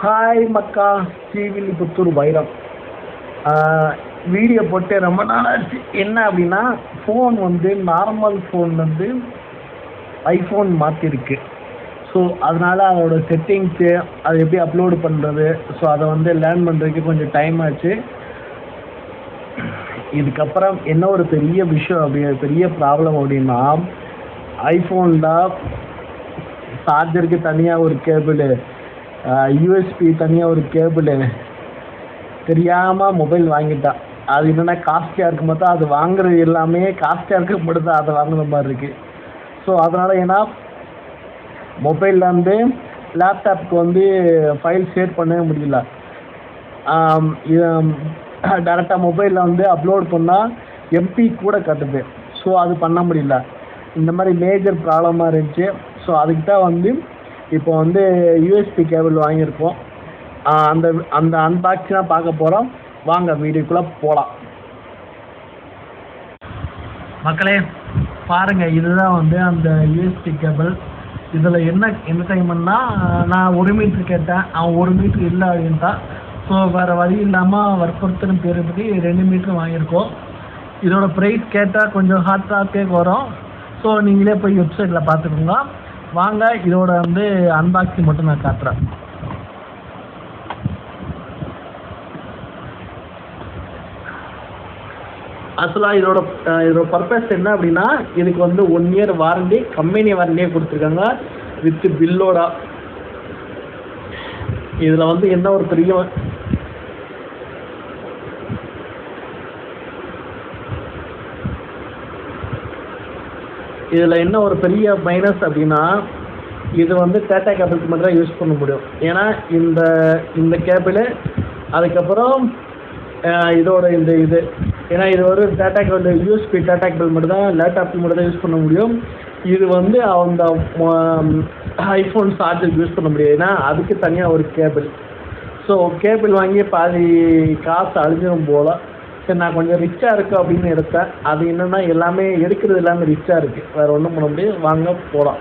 Hi மக்கா, ஸ்ரீவில்லிபுத்தூர் வைரம். Video போட்டு ரொம்ப நாள் ஆச்சு. என்ன அப்படின்னா, ஃபோன் வந்து நார்மல் ஃபோன்லேருந்து ஐஃபோன் மாற்றிருக்கு. ஸோ அதனால் அதோட செட்டிங்ஸு அதை எப்படி அப்லோடு பண்ணுறது, ஸோ அதை வந்து லேர்ன் பண்ணுறதுக்கு கொஞ்சம் டைம் ஆச்சு. இதுக்கப்புறம் என்ன ஒரு பெரிய விஷயம் பெரிய ப்ராப்ளம் அப்படின்னா, ஐஃபோனில் சார்ஜருக்கு தனியாக ஒரு கேபிள், யூஎஸ்பி தனியாக ஒரு கேபிள் தெரியாமல் மொபைல் வாங்கிட்டான். அது என்னென்னா காஸ்ட்லியாக இருக்கும் போது அது வாங்குறது எல்லாமே காஸ்ட்லியாக இருக்க மட்டும் தான் அதை வாங்குற மாதிரி இருக்குது. ஸோ அதனால் ஏன்னா மொபைலில் வந்து லேப்டாப்புக்கு வந்து ஃபைல் ஷேர் பண்ணவே முடியல. டேரெக்டாக மொபைலில் வந்து அப்லோட் பண்ணால் எம்பி கூட கட்டுது. ஸோ அது பண்ண முடியல. இந்த மாதிரி மேஜர் ப்ராப்ளமாக இருந்துச்சு. ஸோ அதுக்கு தான் வந்து இப்போ வந்து யூஎஸ்பி கேபிள் வாங்கியிருக்கோம். அந்த அந்த அன்பாக்சிங்காக பார்க்க போகிறோம். வாங்க வீடியோக்குள்ளே போகலாம். மக்களே பாருங்கள், இதுதான் வந்து அந்த யூஎஸ்பி கேபிள். இதில் என்ன என்டர்டைன்மெண்ட்னா, நான் 1 மீட்ரு கேட்டேன், அவன் 1 மீட்ரு இல்லை அப்படின்ட்டான். ஸோ வேறு வழி இல்லாமல் வற்புறுத்தலும் பேருபடி 2 மீட்ரு வாங்கியிருக்கோம். இதோட ப்ரைஸ் கேட்டால் கொஞ்சம் ஹாட் டாக்கே வரும். ஸோ நீங்களே போய் வெப்சைட்டில் பார்த்துக்கோங்க. வாங்க இதோட வந்து அன்பாக்சிங் மட்டும் நான் காட்டுறேன். ஆக்சுவலாக இதோட பர்பஸ் என்ன அப்படின்னா, இதுக்கு வந்து 1 இயர் வாரண்டி, கம்பெனி வாரண்டியே கொடுத்துருக்காங்க வித் பில்லோட. இதில் வந்து என்ன ஒரு பெரிய மைனஸ் அப்படின்னா, இது வந்து டேட்டா கேபிளுக்கு மட்டும் தான் யூஸ் பண்ண முடியும். ஏன்னா இந்த கேபிள், அதுக்கப்புறம் இதோட இது ஏன்னா இது ஒரு data cable, USB data cable மட்டும் தான் லேப்டாப்புக்கு மட்டும் தான் யூஸ் பண்ண முடியும். இது வந்து அந்த ஐஃபோன் சார்ஜருக்கு யூஸ் பண்ண முடியாது. ஏன்னா அதுக்கு தனியாக ஒரு கேபிள். ஸோ கேபிள் வாங்கி பாதி காசு அழிஞ்சிடும் போல். சரி, நான் கொஞ்சம் ரிச்சாக இருக்குது அப்படின்னு எடுத்தேன். அது என்னென்னா எல்லாமே எடுக்கிறது எல்லாமே ரிச்சாக இருக்குது. வேறு ஒன்றும் பண்ண முடியாது. வாங்க போகலாம்.